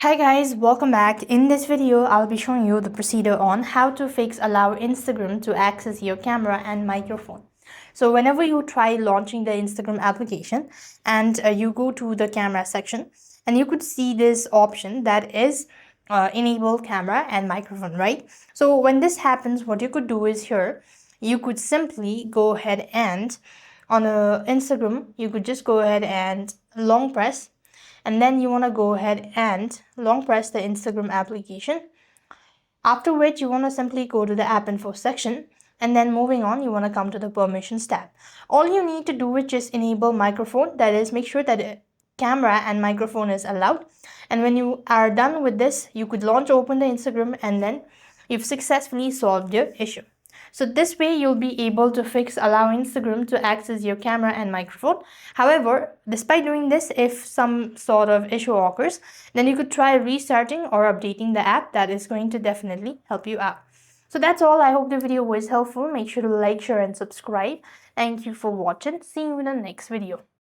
Hi guys, welcome back. In this video, I'll be showing you the procedure on how to fix allow Instagram to access your camera and microphone. So whenever you try launching the Instagram application and you go to the camera section and you could see this option that is enable camera and microphone, right? So when this happens, what you could do is here, you could simply go ahead and on Instagram, you could just go ahead and long press, and then you want to go ahead and long press the Instagram application, after which you want to simply go to the app info section, and then moving on you want to come to the permissions tab. All you need to do is just enable microphone, that is make sure that camera and microphone is allowed, and when you are done with this you could launch open the Instagram and then you've successfully solved your issue. So this way you'll be able to fix allow Instagram to access your camera and microphone. However, despite doing this, if some sort of issue occurs, then you could try restarting or updating the app. That is going to definitely help you out. So that's all. I hope the video was helpful. Make sure to like, share and subscribe. Thank you for watching. See you in the next video.